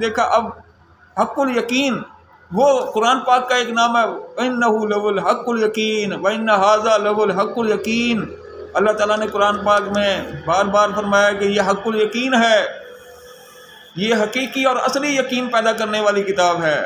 دیکھا اب حق الیقین وہ قرآن پاک کا ایک نام ہے، وَإِنَّهُ لَهُ الْحَقُّ الْيَقِينُ وَإِنَّ هَذَا لَهُ الْحَقُّ الْيَقِينُ۔ اللہ تعالیٰ نے قرآن پاک میں بار بار فرمایا کہ یہ حق الیقین ہے، یہ حقیقی اور اصلی یقین پیدا کرنے والی کتاب ہے۔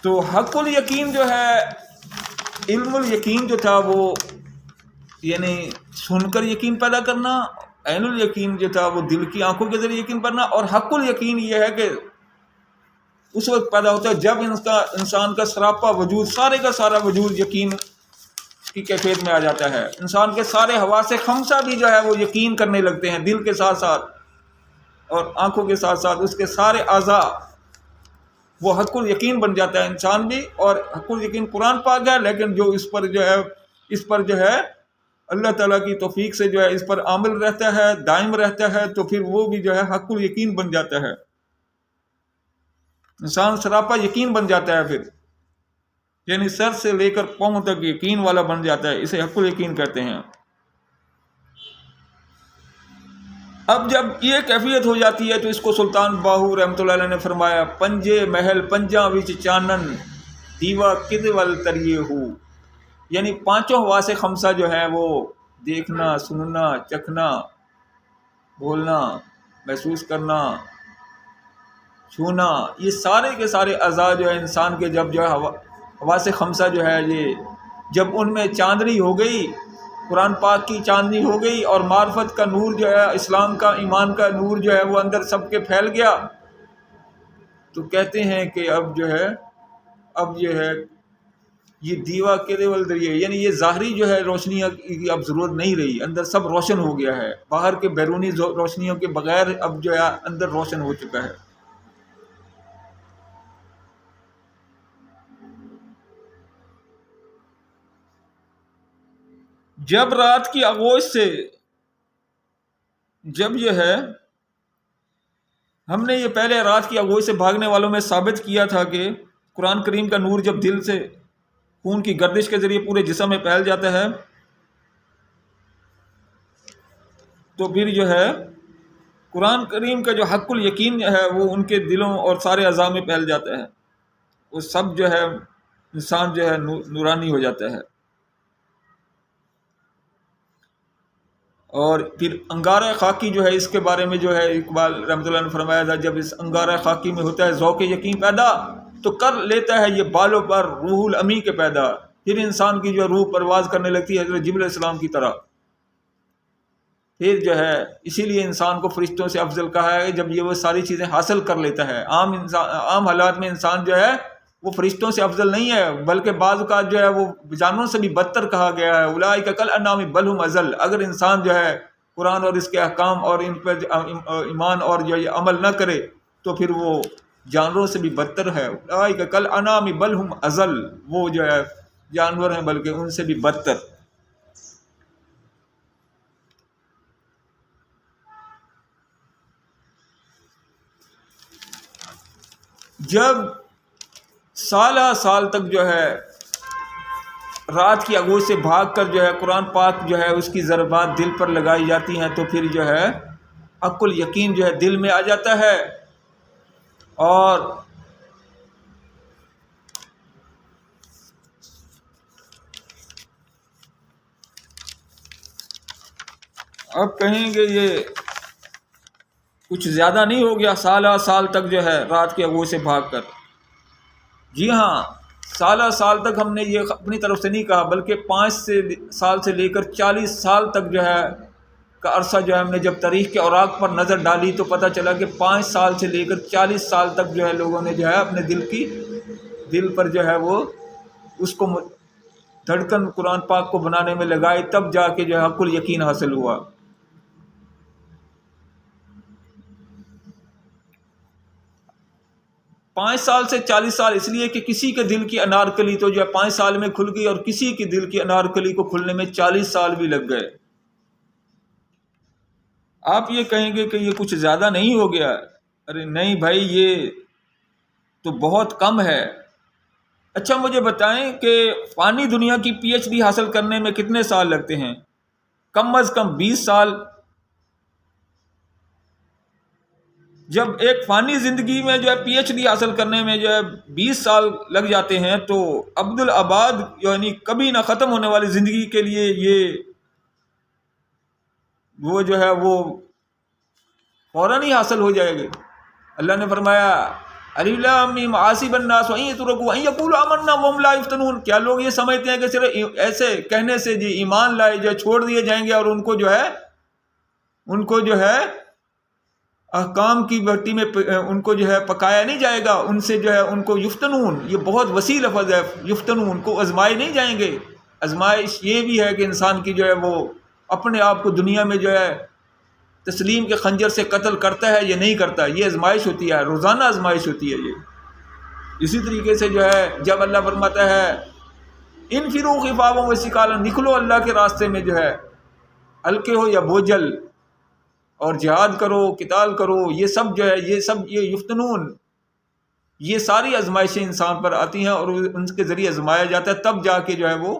تو حق الیقین جو ہے، علم الیقین جو تھا وہ یعنی سن کر یقین پیدا کرنا، عین الیقین جو تھا وہ دل کی آنکھوں کے ذریعے یقین کرنا، اور حق الیقین یہ ہے کہ اس وقت پیدا ہوتا ہے جب انسان کا سراپا وجود، سارے کا سارا وجود یقین کی کیفیت میں آ جاتا ہے۔ انسان کے سارے حواس خمسہ بھی جو ہے وہ یقین کرنے لگتے ہیں، دل کے ساتھ ساتھ اور آنکھوں کے ساتھ ساتھ اس کے سارے اعضاء، وہ حق الیقین بن جاتا ہے انسان بھی۔ اور حق الیقین قرآن پاک ہے، لیکن جو اس پر جو ہے اللہ تعالیٰ کی توفیق سے جو ہے اس پر عامل رہتا ہے، دائم رہتا ہے، تو پھر وہ بھی جو ہے حق الیقین بن جاتا ہے، انسان سراپا یقین بن جاتا ہے، پھر یعنی سر سے لے کر پاؤں تک یقین والا بن جاتا ہے، اسے حق الیقین کہتے ہیں۔ اب جب یہ کیفیت ہو جاتی ہے تو اس کو سلطان باہو رحمۃ اللہ علیہ نے فرمایا، پنجے محل پنجاں وچ چانن دیوا کد ول تریے ہو، یعنی پانچوں حواس خمسہ جو ہیں وہ دیکھنا، سننا، چکھنا، بولنا، محسوس کرنا، چھونا، یہ سارے کے سارے اعضاء جو ہے انسان کے جب جو ہے حواس خمسہ جو ہے یہ جب ان میں چاندنی ہو گئی، قرآن پاک کی چاندنی ہو گئی اور معرفت کا نور جو ہے، اسلام کا، ایمان کا نور جو ہے وہ اندر سب کے پھیل گیا، تو کہتے ہیں کہ اب یہ ہے یہ دیوا کے ول دریے، یعنی یہ ظاہری جو ہے روشنیاں کی اب ضرورت نہیں رہی، اندر سب روشن ہو گیا ہے، باہر کے بیرونی روشنیوں کے بغیر اب جو ہے اندر روشن ہو چکا ہے۔ جب رات کی آغوش سے جب یہ ہے ہم نے یہ پہلے رات کی آغوش سے بھاگنے والوں میں ثابت کیا تھا کہ قرآن کریم کا نور جب دل سے خون کی گردش کے ذریعے پورے جسم میں پھیل جاتا ہے تو پھر جو ہے قرآن کریم کا جو حق الیقین ہے وہ ان کے دلوں اور سارے اعضاء میں پھیل جاتا ہے، وہ سب جو ہے انسان جو ہے نورانی ہو جاتا ہے۔ اور پھر انگارہ خاکی جو ہے، اس کے بارے میں جو ہے اقبال رحمۃ اللہ نے فرمایا تھا، جب اس انگارہ خاکی میں ہوتا ہے ذوق یقین پیدا تو کر لیتا ہے یہ بالوں پر روح الامی کے پیدا، پھر انسان کی جو روح پرواز کرنے لگتی ہے حضرت جبریل علیہ السلام کی طرح، پھر جو ہے اسی لیے انسان کو فرشتوں سے افضل کہا ہے جب یہ وہ ساری چیزیں حاصل کر لیتا ہے۔ عام حالات میں انسان جو ہے وہ فرشتوں سے افضل نہیں ہے، بلکہ بعض اوقات جو ہے وہ جانوروں سے بھی بدتر کہا گیا ہے، اولئک کالانعام بل هم اضل۔ اگر انسان جو ہے قرآن اور اس کے احکام اور ان پر ایمان اور جو عمل نہ کرے تو پھر وہ جانوروں سے بھی بدتر ہے، اولئک کالانعام بل هم اضل، وہ جو ہے جانور ہیں بلکہ ان سے بھی بدتر۔ جب سالہ سال تک جو ہے رات کی آغوش سے بھاگ کر جو ہے قرآن پاک جو ہے اس کی ضربات دل پر لگائی جاتی ہیں تو پھر جو ہے حق الیقین جو ہے دل میں آ جاتا ہے، اور اب کہیں گے یہ کچھ زیادہ نہیں ہو گیا سالہ سال تک جو ہے رات کی آغوش سے بھاگ کر؟ جی ہاں، سالہ سال تک ہم نے یہ اپنی طرف سے نہیں کہا، بلکہ 5 سال سے لے کر 40 سال تک جو ہے کا عرصہ جو ہے ہم نے جب تاریخ کے اوراق پر نظر ڈالی تو پتہ چلا کہ 5 سال سے لے کر 40 سال تک جو ہے لوگوں نے جو ہے اپنے دل پر جو ہے وہ اس کو دھڑکن قرآن پاک کو بنانے میں لگائی، تب جا کے جو ہے حق الیقین حاصل ہوا۔ 5 سال سے 40 سال اس لیے کہ کسی کے دل کی انارکلی تو جو ہے 5 سال میں کھل گئی، اور کسی کے دل کی انارکلی کو کھلنے میں 40 سال بھی لگ گئے۔ آپ یہ کہیں گے کہ یہ کچھ زیادہ نہیں ہو گیا؟ ارے نہیں بھائی، یہ تو بہت کم ہے۔ اچھا مجھے بتائیں کہ فانی دنیا کی پی ایچ ڈی حاصل کرنے میں کتنے سال لگتے ہیں؟ کم از کم 20 سال۔ جب ایک فانی زندگی میں جو ہے پی ایچ ڈی حاصل کرنے میں جو ہے 20 سال لگ جاتے ہیں، تو عبدالآباد یعنی کبھی نہ ختم ہونے والی زندگی کے لیے یہ وہ جو ہے وہ فوراً ہی حاصل ہو جائے گا۔ اللہ نے فرمایا الف لام میم حسب الناس ان یترکوا ان یقولوا آمنا وهم لا یفتنون، کیا لوگ یہ سمجھتے ہیں کہ صرف ایسے کہنے سے جی ایمان لائے جو چھوڑ دیے جائیں گے اور ان کو جو ہے احکام کی بھٹی میں ان کو جو ہے پکایا نہیں جائے گا، ان سے جو ہے ان کو یفتنون، یہ بہت وسیع لفظ ہے، یفتنون کو آزمائے نہیں جائیں گے۔ آزمائش یہ بھی ہے کہ انسان کی جو ہے وہ اپنے آپ کو دنیا میں جو ہے تسلیم کے خنجر سے قتل کرتا ہے یا نہیں کرتا، یہ آزمائش ہوتی ہے، روزانہ آزمائش ہوتی ہے یہ۔ اسی طریقے سے جو ہے جب اللہ فرماتا ہے انفروا خفافا وثقالا، نکلو اللہ کے راستے میں جو ہے ہلکے ہو یا بوجھل، اور جہاد کرو، قتال کرو، یہ سب جو ہے یہ یفتنون، یہ ساری آزمائشیں انسان پر آتی ہیں اور ان کے ذریعے آزمایا جاتا ہے، تب جا کے جو ہے وہ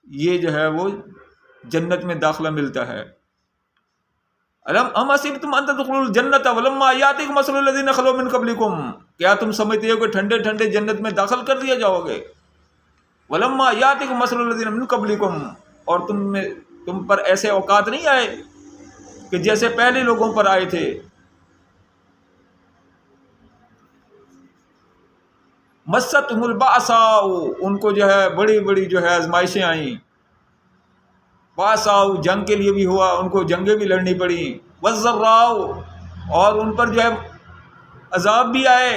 یہ جو ہے وہ جنت میں داخلہ ملتا ہے۔ ام حسبتم ان تدخلوا الجنۃ ولما یاتکم مثل الذین خلو من قبلکم، کیا تم سمجھتے ہو کہ ٹھنڈے ٹھنڈے جنت میں داخل کر دیا جاؤ گے؟ ولما یاتکم مثل الذین من قبلکم، اور تم پر ایسے اوقات نہیں آئے کہ جیسے پہلے لوگوں پر آئے تھے۔ مستہم البأساء، ان کو جو ہے بڑی بڑی جو ہے آزمائشیں آئیں، باساؤ جنگ کے لیے بھی ہوا، ان کو جنگیں بھی لڑنی پڑی، والضراء، اور ان پر جو ہے عذاب بھی آئے،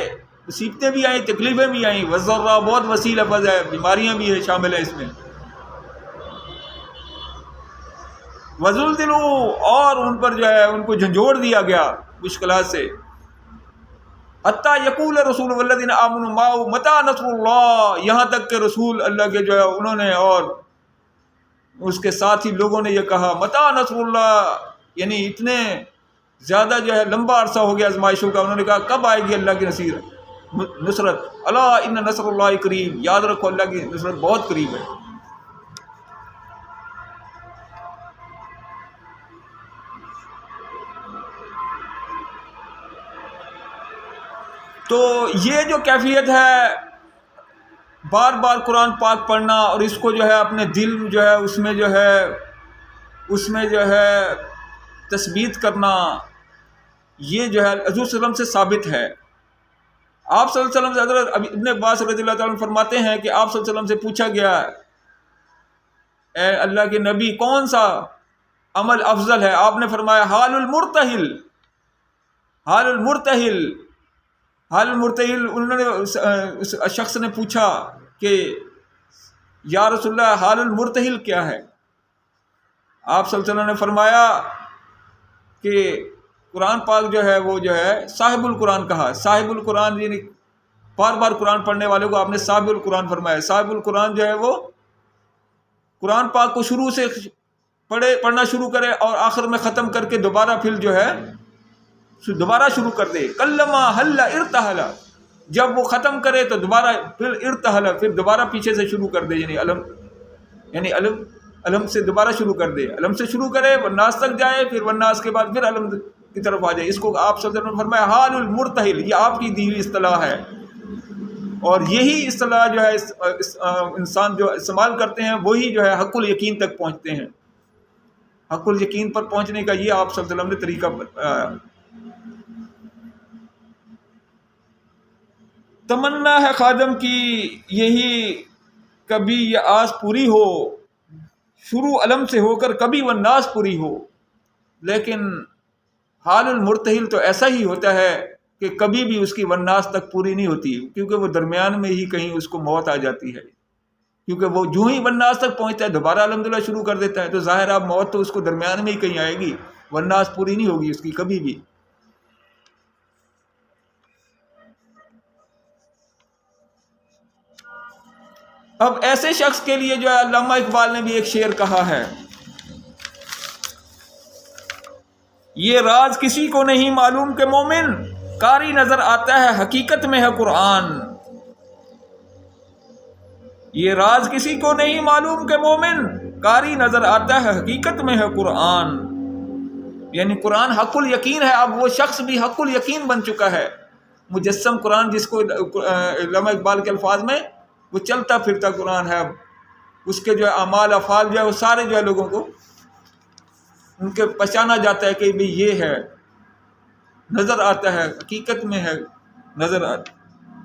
مصیبتیں بھی آئیں، تکلیفیں بھی آئیں۔ والضراء بہت وسیع لفظ ہے، بیماریاں بھی ہے شامل ہیں اس میں۔ وزلزلوا، اور ان پر جو ہے ان کو جھنجھوڑ دیا گیا مشکلات سے۔ حتی یقول رسول والذین آمنوا معه متی نصر اللہ، یہاں تک کہ رسول اللہ کے جو ہے انہوں نے اور اس کے ساتھی لوگوں نے یہ کہا متی نصر اللہ، یعنی اتنے زیادہ جو ہے لمبا عرصہ ہو گیا آزمائشوں کا، انہوں نے کہا کب آئے گی اللہ کی نصرت؟ الا ان نصر اللہ قریب، یاد رکھو اللہ کی نصرت بہت قریب ہے۔ تو یہ جو کیفیت ہے بار بار قرآن پاک پڑھنا اور اس کو جو ہے اپنے دل جو ہے اس میں جو ہے تثبیت کرنا، یہ جو ہے حضور صلی اللہ علیہ وسلم سے ثابت ہے۔ آپ صلی اللہ علیہ وسلم سے حضرت ابن عباس رضی اللہ تعالیٰ عنہ فرماتے ہیں کہ آپ صلی اللہ علیہ وسلم سے پوچھا گیا اے اللہ کے نبی کون سا عمل افضل ہے؟ آپ نے فرمایا حال المرتحل، حال المرتحل، حال المرتحل۔ انہوں نے اس شخص نے پوچھا کہ یا رسول اللہ حال المرتحل کیا ہے؟ آپ صلی اللہ علیہ وسلم نے فرمایا کہ قرآن پاک جو ہے وہ جو ہے صاحب القرآن کہا۔ صاحب القرآن یعنی بار بار قرآن پڑھنے والوں کو آپ نے صاحب القرآن فرمایا۔ صاحب القرآن جو ہے وہ قرآن پاک کو شروع سے پڑھنا شروع کرے اور آخر میں ختم کر کے دوبارہ پھر جو ہے دوبارہ شروع کر دے۔ کلما حل ارتحل، جب وہ ختم کرے تو دوبارہ پھر ارتحل، پھر دوبارہ پیچھے سے شروع کر دے، یعنی علم سے دوبارہ شروع کر دے، علم سے شروع کرے والناس تک جائے، پھر والناس کے بعد پھر علم کی طرف آ جائے۔ اس کو آپ صلی اللہ علیہ وسلم نے فرمایا حال المرتحل، یہ آپ کی دی ہوئی اصطلاح ہے، اور یہی اصطلاح جو ہے انسان جو استعمال کرتے ہیں وہی جو ہے حق الیقین تک پہنچتے ہیں۔ حق الیقین پر پہنچنے کا یہ آپ صلی اللہ علیہ وسلم نے طریقہ بتایا۔ تمنا ہے خادم کی یہی کبھی یہ آس پوری ہو، شروع علم سے ہو کر کبھی والناس پوری ہو، لیکن حال المرتحل تو ایسا ہی ہوتا ہے کہ کبھی بھی اس کی والناس تک پوری نہیں ہوتی، کیونکہ وہ درمیان میں ہی کہیں اس کو موت آ جاتی ہے، کیونکہ وہ جو ہی والناس تک پہنچتا ہے دوبارہ الحمدللہ شروع کر دیتا ہے، تو ظاہر اب موت تو اس کو درمیان میں ہی کہیں آئے گی، والناس پوری نہیں ہوگی اس کی کبھی بھی۔ اب ایسے شخص کے لیے جو ہے علامہ اقبال نے بھی ایک شعر کہا ہے، یہ راز کسی کو نہیں معلوم کہ مومن قاری نظر آتا ہے حقیقت میں ہے قرآن، یہ راز کسی کو نہیں معلوم کہ مومن قاری نظر آتا ہے حقیقت میں ہے قرآن، یعنی قرآن حق الیقین ہے۔ اب وہ شخص بھی حق الیقین بن چکا ہے، مجسم قرآن، جس کو علامہ اقبال کے الفاظ میں وہ چلتا پھرتا قرآن ہے۔ اب اس کے جو ہے اعمال افعال جو ہے وہ سارے جو ہے لوگوں کو ان کے پہچانا جاتا ہے کہ بھی یہ ہے، نظر آتا ہے حقیقت میں ہے، نظر آتا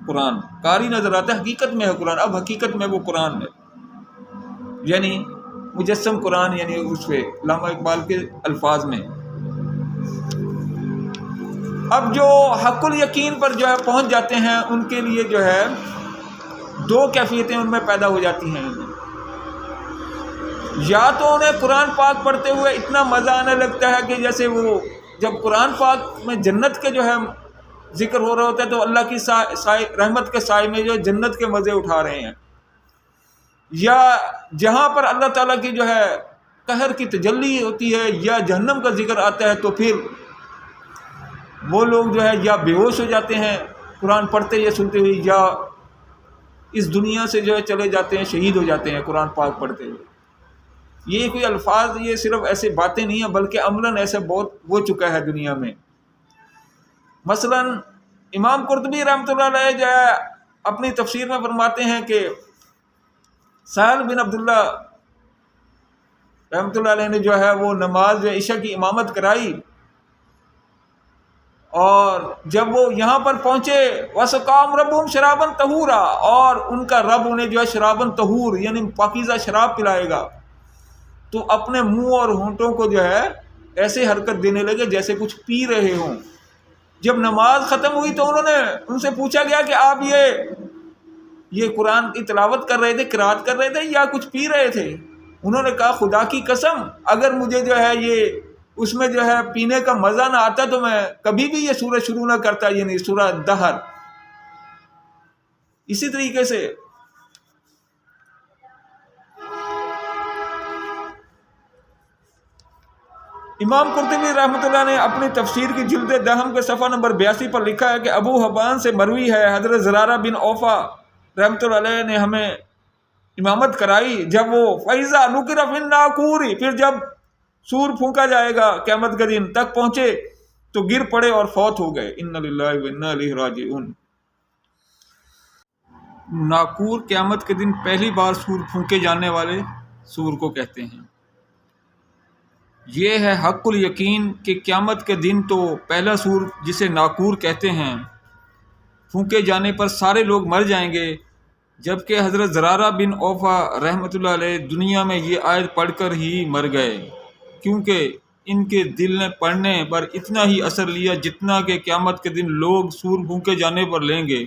قرآن، قاری نظر آتا ہے حقیقت میں ہے قرآن۔ اب حقیقت میں وہ قرآن ہے، یعنی مجسم قرآن، یعنی اس پہ علامہ اقبال کے الفاظ میں۔ اب جو حق الیقین پر جو ہے پہنچ جاتے ہیں ان کے لیے جو ہے دو کیفیتیں ان میں پیدا ہو جاتی ہیں۔ یا تو انہیں قرآن پاک پڑھتے ہوئے اتنا مزہ آنے لگتا ہے کہ جیسے وہ جب قرآن پاک میں جنت کے جو ہے ذکر ہو رہا ہوتا ہے تو اللہ کی رحمت کے سائے میں جو ہے جنت کے مزے اٹھا رہے ہیں، یا جہاں پر اللہ تعالیٰ کی جو ہے قہر کی تجلی ہوتی ہے یا جہنم کا ذکر آتا ہے تو پھر وہ لوگ جو ہے یا بے ہوش ہو جاتے ہیں قرآن پڑھتے یا سنتے ہوئے، یا اس دنیا سے جو ہے چلے جاتے ہیں، شہید ہو جاتے ہیں قرآن پاک پڑھتے ہوئے۔ یہ کوئی الفاظ، یہ صرف ایسے باتیں نہیں ہیں بلکہ عملاً ایسے بہت ہو چکا ہے دنیا میں۔ مثلا امام قرطبی رحمۃ اللہ علیہ جو ہے اپنی تفسیر میں فرماتے ہیں کہ سہل بن عبداللہ رحمۃ اللہ علیہ نے جو ہے وہ نماز عشاء کی امامت کرائی، اور جب وہ یہاں پر پہنچے وَسَقَاهُمْ رَبُّهُمْ شَرَابًا طَهُورًا، اور ان کا رب انہیں جو ہے شراباً طہور یعنی پاکیزہ شراب پلائے گا، تو اپنے منہ اور ہونٹوں کو جو ہے ایسے حرکت دینے لگے جیسے کچھ پی رہے ہوں۔ جب نماز ختم ہوئی تو انہوں نے ان سے پوچھا گیا کہ آپ یہ قرآن کی تلاوت کر رہے تھے، قرات کر رہے تھے یا کچھ پی رہے تھے؟ انہوں نے کہا خدا کی قسم اگر مجھے جو ہے یہ اس میں جو ہے پینے کا مزہ نہ آتا تو میں کبھی بھی یہ سورہ شروع نہ کرتا، یعنی سورہ دہر۔ اسی طریقے سے امام قرطبی رحمۃ اللہ نے اپنی تفسیر کی جلد دہم کے صفحہ نمبر 82 پر لکھا ہے کہ ابو حبان سے مروی ہے حضرت زرارہ بن اوفا رحمۃ اللہ علیہ نے ہمیں امامت کرائی، جب وہ فَإِذَا نُقِرَ فِي النَّاقُورِ، پھر جب سور پھونکا جائے گا قیامت کے دن تک پہنچے تو گر پڑے اور فوت ہو گئے۔ اِنَّ لِلَّهِ وَإِنَّا إِلَيْهِ راجعون۔ ناقور قیامت کے دن پہلی بار سور پھونکے جانے والے سور کو کہتے ہیں۔ یہ ہے حق الیقین کہ قیامت کے دن تو پہلا سور جسے ناقور کہتے ہیں پھونکے جانے پر سارے لوگ مر جائیں گے، جبکہ حضرت زرارہ بن اوفا رحمۃ اللہ علیہ دنیا میں یہ آیت پڑھ کر ہی مر گئے، کیونکہ ان کے دل نے پڑھنے پر اتنا ہی اثر لیا جتنا کہ قیامت کے دن لوگ سور پھونکے جانے پر لیں گے۔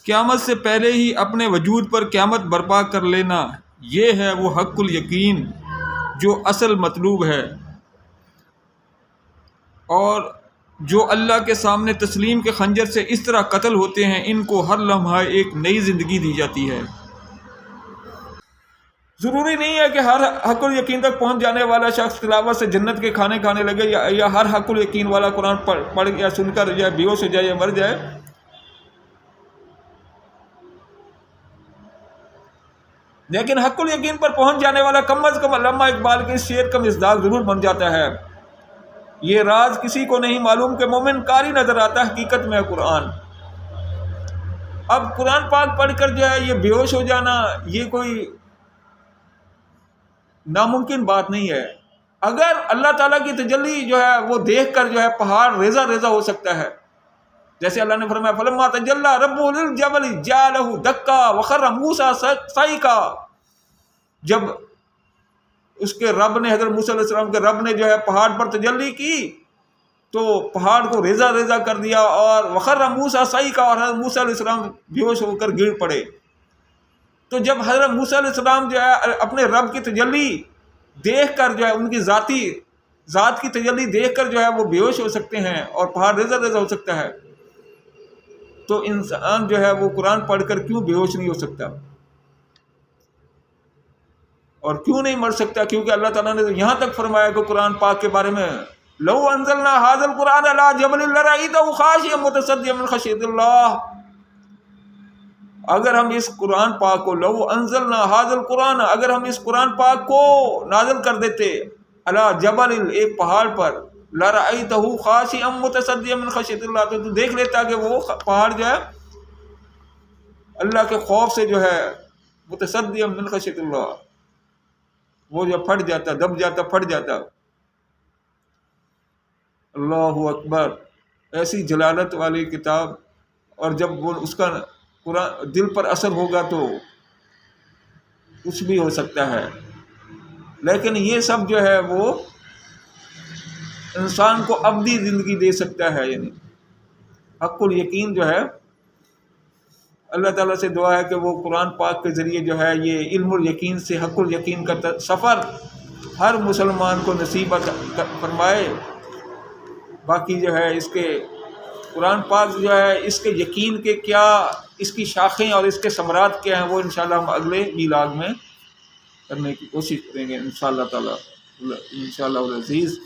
قیامت سے پہلے ہی اپنے وجود پر قیامت برپا کر لینا، یہ ہے وہ حق الیقین جو اصل مطلوب ہے، اور جو اللہ کے سامنے تسلیم کے خنجر سے اس طرح قتل ہوتے ہیں ان کو ہر لمحہ ایک نئی زندگی دی جاتی ہے۔ ضروری نہیں ہے کہ ہر حق الیقین تک پہنچ جانے والا شخص تلاوت سے جنت کے کھانے کھانے لگے یا ہر حق الیقین والا قرآن پڑھ یا سن کر یا بے ہوش ہو جائے یا مر جائے۔ لیکن حق الیقین پر پہنچ جانے والا کم از کم علامہ اقبال کے اس شعر کا مصداق ضرور بن جاتا ہے، یہ راز کسی کو نہیں معلوم کہ مومن قاری نظر آتا ہے حقیقت میں قرآن۔ اب قرآن پاک پڑھ کر جو ہے یہ بے ہوش ہو جانا یہ کوئی ناممکن بات نہیں ہے۔ اگر اللہ تعالیٰ کی تجلی جو ہے وہ دیکھ کر جو ہے پہاڑ ریزہ ریزہ ہو سکتا ہے، جیسے اللہ نے فرمایا فَلَمَّا تَجَلَّى رَبُّهُ لِلْجَبَلِ جَعَلَهُ دَكًّا وَخَرَّ مُوسَىٰ صَعِقًا، جب اس کے رب نے حضرت موسیٰ علیہ السلام کے رب نے جو ہے پہاڑ پر تجلی کی تو پہاڑ کو ریزہ ریزہ کر دیا، اور وَخَرَّ مُوسَىٰ صَعِقًا، اور حضرت موسیٰ علیہ السلام بے ہوش ہو کر گر پڑے۔ تو جب حضرت موسیٰ علیہ السلام جو ہے اپنے رب کی تجلی دیکھ کر جو ہے ان کی ذات کی تجلی دیکھ کر جو ہے وہ بے ہوش ہو سکتے ہیں اور پہاڑ ریزہ ریزہ ہو سکتا ہے، تو انسان جو ہے وہ قرآن پڑھ کر کیوں بے ہوش نہیں ہو سکتا اور کیوں نہیں مر سکتا؟ کیونکہ اللہ تعالیٰ نے یہاں تک فرمایا کہ قرآن پاک کے بارے میں لو انزلنا هذا القرآن على جبل لرأيته خاشعا متصدعا من خشية الله، اگر ہم اس قرآن پاک کو لو انزلنا ھذا القرآن، اگر ہم اس قرآن پاک کو نازل کر دیتے علی جبل، ایک پہاڑ پر، لرأیتہ خاشعا متصدعا من خشیۃ اللہ، تو دیکھ لیتا کہ وہ پہاڑ جو ہے اللہ کے خوف سے جو ہے متصدعا من خشیۃ اللہ، وہ جو پھٹ جاتا، دب جاتا، پھٹ جاتا۔ اللہ اکبر، ایسی جلالت والی کتاب، اور جب وہ اس کا قرآن دل پر اثر ہوگا تو کچھ بھی ہو سکتا ہے۔ لیکن یہ سب جو ہے وہ انسان کو ابدی زندگی دے سکتا ہے، یعنی حق الیقین جو ہے، اللہ تعالیٰ سے دعا ہے کہ وہ قرآن پاک کے ذریعے جو ہے یہ علم الیقین سے حق الیقین کا سفر ہر مسلمان کو نصیب فرمائے۔ باقی جو ہے اس کے قرآن پاک جو ہے اس کے یقین کے کیا، اس کی شاخیں اور اس کے ثمرات کیا ہیں، وہ انشاءاللہ ہم اگلے میلاد میں کرنے کی کوشش کریں گے انشاءاللہ تعالیٰ، انشاءاللہ العزیز۔